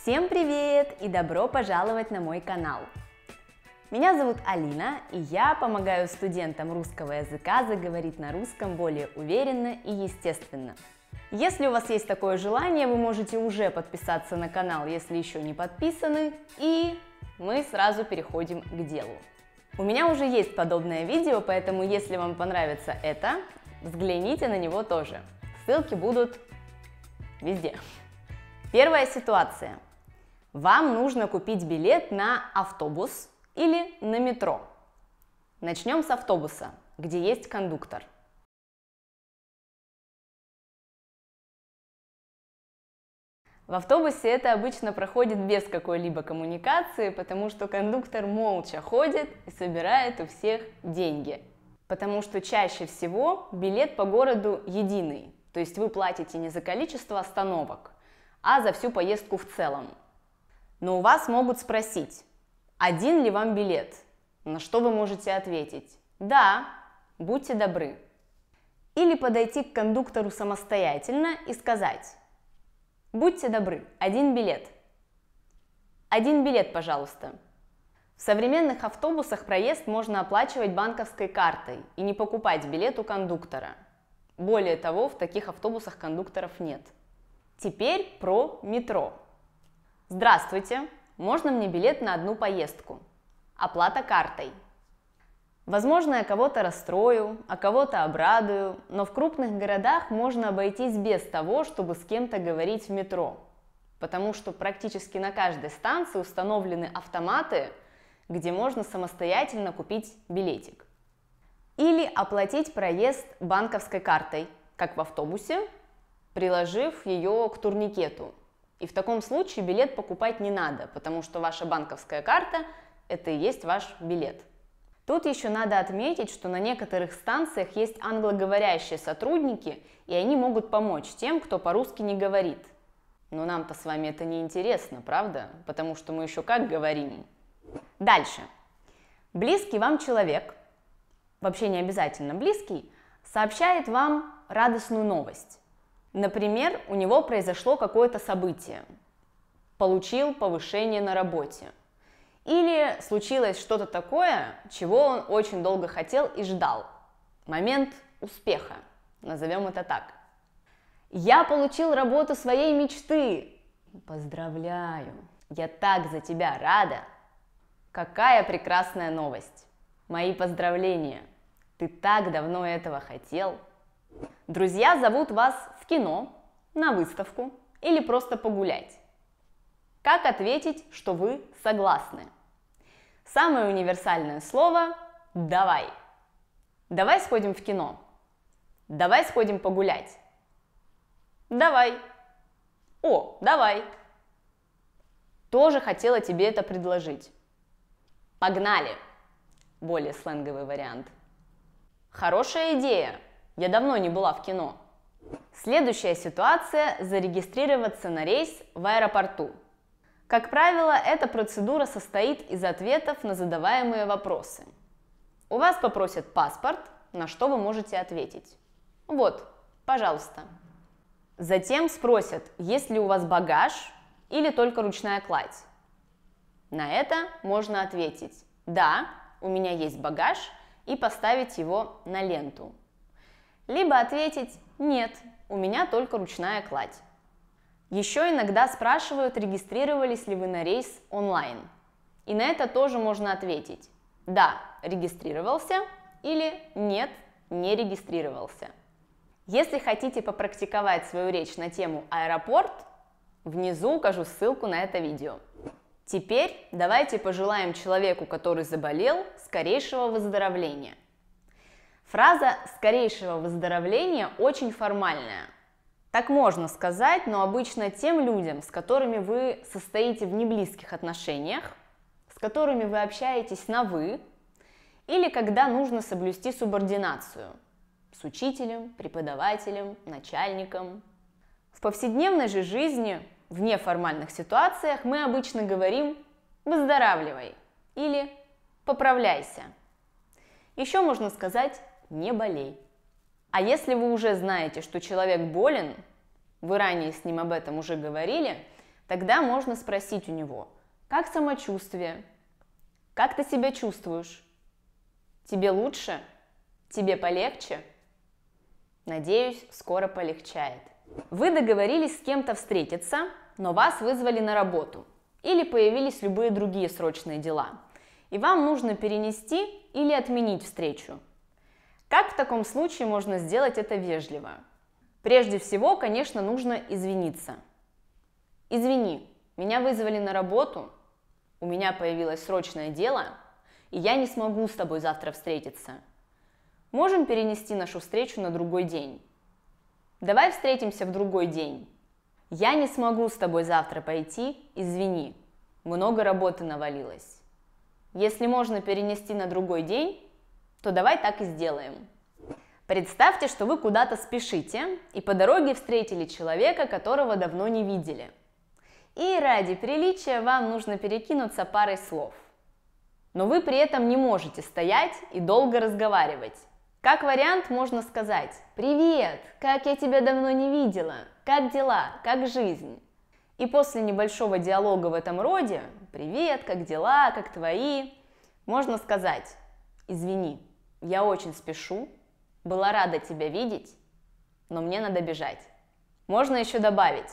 Всем привет и добро пожаловать на мой канал! Меня зовут Алина, и я помогаю студентам русского языка заговорить на русском более уверенно и естественно. Если у вас есть такое желание, вы можете уже подписаться на канал, если еще не подписаны, и мы сразу переходим к делу. У меня уже есть подобное видео, поэтому если вам понравится это, взгляните на него тоже. Ссылки будут везде. Первая ситуация. Вам нужно купить билет на автобус или на метро. Начнем с автобуса, где есть кондуктор. В автобусе это обычно проходит без какой-либо коммуникации, потому что кондуктор молча ходит и собирает у всех деньги. Потому что чаще всего билет по городу единый, то есть вы платите не за количество остановок, а за всю поездку в целом. Но у вас могут спросить, один ли вам билет, на что вы можете ответить «Да, будьте добры». Или подойти к кондуктору самостоятельно и сказать «Будьте добры, один билет». Один билет, пожалуйста. В современных автобусах проезд можно оплачивать банковской картой и не покупать билет у кондуктора. Более того, в таких автобусах кондукторов нет. Теперь про метро. Здравствуйте, можно мне билет на одну поездку? Оплата картой. Возможно, я кого-то расстрою, а кого-то обрадую, но в крупных городах можно обойтись без того, чтобы с кем-то говорить в метро, потому что практически на каждой станции установлены автоматы, где можно самостоятельно купить билетик. Или оплатить проезд банковской картой, как в автобусе, приложив ее к турникету. И в таком случае билет покупать не надо, потому что ваша банковская карта – это и есть ваш билет. Тут еще надо отметить, что на некоторых станциях есть англоговорящие сотрудники, и они могут помочь тем, кто по-русски не говорит. Но нам-то с вами это не интересно, правда? Потому что мы еще как говорим. Дальше. Близкий вам человек, вообще не обязательно близкий, сообщает вам радостную новость. Например, у него произошло какое-то событие, получил повышение на работе. Или случилось что-то такое, чего он очень долго хотел и ждал. Момент успеха, назовем это так. Я получил работу своей мечты. Поздравляю, я так за тебя рада. Какая прекрасная новость. Мои поздравления. Ты так давно этого хотел. Друзья зовут вас в кино, на выставку или просто погулять. Как ответить, что вы согласны? Самое универсальное слово «давай». Давай сходим в кино. Давай сходим погулять. Давай. О, давай. Тоже хотела тебе это предложить. Погнали. Более сленговый вариант. Хорошая идея. Я давно не была в кино. Следующая ситуация – зарегистрироваться на рейс в аэропорту. Как правило, эта процедура состоит из ответов на задаваемые вопросы. У вас попросят паспорт, на что вы можете ответить. Вот, пожалуйста. Затем спросят, есть ли у вас багаж или только ручная кладь. На это можно ответить «Да, у меня есть багаж» и поставить его на ленту. Либо ответить «Нет, у меня только ручная кладь». Еще иногда спрашивают, регистрировались ли вы на рейс онлайн. И на это тоже можно ответить «Да, регистрировался» или «Нет, не регистрировался». Если хотите попрактиковать свою речь на тему аэропорт, внизу укажу ссылку на это видео. Теперь давайте пожелаем человеку, который заболел, скорейшего выздоровления. Фраза «скорейшего выздоровления» очень формальная. Так можно сказать, но обычно тем людям, с которыми вы состоите в неблизких отношениях, с которыми вы общаетесь на «вы», или когда нужно соблюсти субординацию с учителем, преподавателем, начальником. В повседневной же жизни, в неформальных ситуациях мы обычно говорим «выздоравливай» или «поправляйся». Еще можно сказать «не болей». А если вы уже знаете, что человек болен, вы ранее с ним об этом уже говорили, Тогда можно спросить у него: как самочувствие? Как ты себя чувствуешь? Тебе лучше? Тебе полегче? Надеюсь, скоро полегчает. Вы договорились с кем-то встретиться, но вас вызвали на работу, или появились любые другие срочные дела, и вам нужно перенести или отменить встречу. Как в таком случае можно сделать это вежливо? Прежде всего, конечно, нужно извиниться. Извини, меня вызвали на работу, у меня появилось срочное дело, и я не смогу с тобой завтра встретиться. Можем перенести нашу встречу на другой день? Давай встретимся в другой день. Я не смогу с тобой завтра пойти, извини, много работы навалилось. Если можно перенести на другой день, то давай так и сделаем. Представьте, что вы куда-то спешите, и по дороге встретили человека, которого давно не видели. И ради приличия вам нужно перекинуться парой слов. Но вы при этом не можете стоять и долго разговаривать. Как вариант можно сказать: «Привет, как я тебя давно не видела, как дела, как жизнь?» И после небольшого диалога в этом роде «Привет, как дела, как твои?» можно сказать: «Извини, я очень спешу, была рада тебя видеть, но мне надо бежать». Можно еще добавить: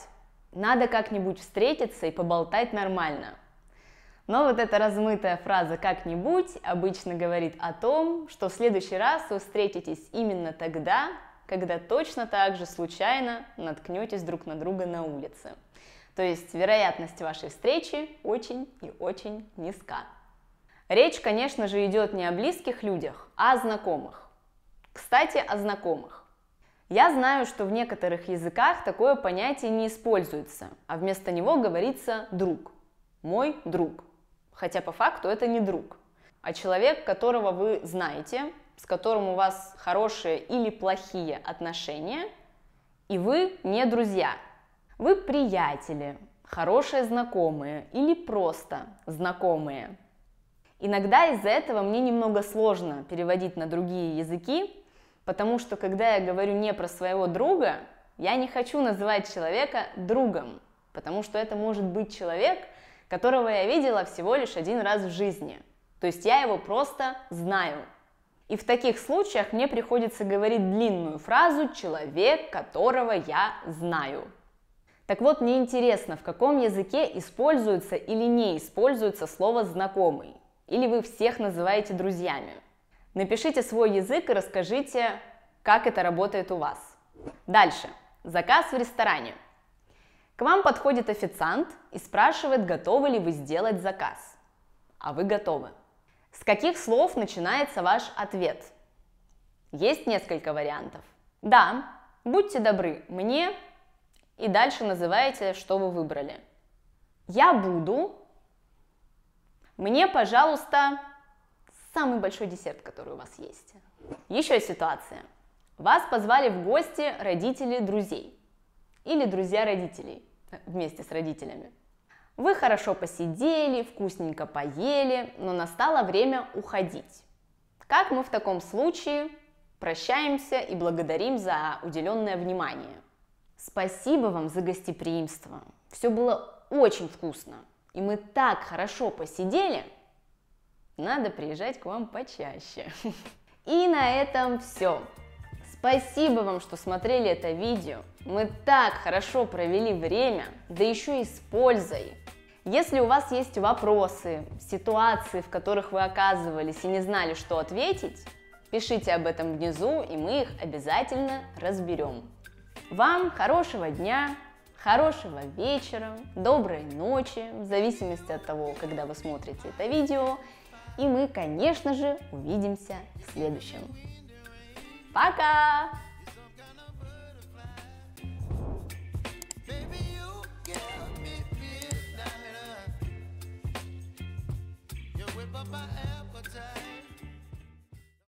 «Надо как-нибудь встретиться и поболтать нормально». Но вот эта размытая фраза «как-нибудь» обычно говорит о том, что в следующий раз вы встретитесь именно тогда, когда точно так же случайно наткнетесь друг на друга на улице. То есть вероятность вашей встречи очень и очень низка. Речь, конечно же, идет не о близких людях, а о знакомых. Кстати, о знакомых. Я знаю, что в некоторых языках такое понятие не используется, а вместо него говорится «друг», «мой друг». Хотя по факту это не друг, а человек, которого вы знаете, с которым у вас хорошие или плохие отношения, и вы не друзья. Вы приятели, хорошие знакомые или просто знакомые. Иногда из-за этого мне немного сложно переводить на другие языки, потому что когда я говорю не про своего друга, я не хочу называть человека другом, потому что это может быть человек, которого я видела всего лишь один раз в жизни. То есть я его просто знаю. И в таких случаях мне приходится говорить длинную фразу «человек, которого я знаю». Так вот, мне интересно, в каком языке используется или не используется слово «знакомый»? Или вы всех называете друзьями? Напишите свой язык и расскажите, как это работает у вас. Дальше. Заказ в ресторане. К вам подходит официант и спрашивает, готовы ли вы сделать заказ. А вы готовы. С каких слов начинается ваш ответ? Есть несколько вариантов. Да, будьте добры, мне, и дальше называете, что вы выбрали. Я буду, мне, пожалуйста, самый большой десерт, который у вас есть. Еще ситуация. Вас позвали в гости родители друзей. Или друзья родителей вместе с родителями. Вы хорошо посидели, вкусненько поели, но настало время уходить. Как мы в таком случае прощаемся и благодарим за уделенное внимание? Спасибо вам за гостеприимство. Все было очень вкусно. И мы так хорошо посидели. Надо приезжать к вам почаще. И на этом все. Спасибо вам, что смотрели это видео. Мы так хорошо провели время, да еще и с пользой. Если у вас есть вопросы, ситуации, в которых вы оказывались и не знали, что ответить, пишите об этом внизу, и мы их обязательно разберем. Вам хорошего дня, хорошего вечера, доброй ночи, в зависимости от того, когда вы смотрите это видео. И мы, конечно же, увидимся в следующем. Пока!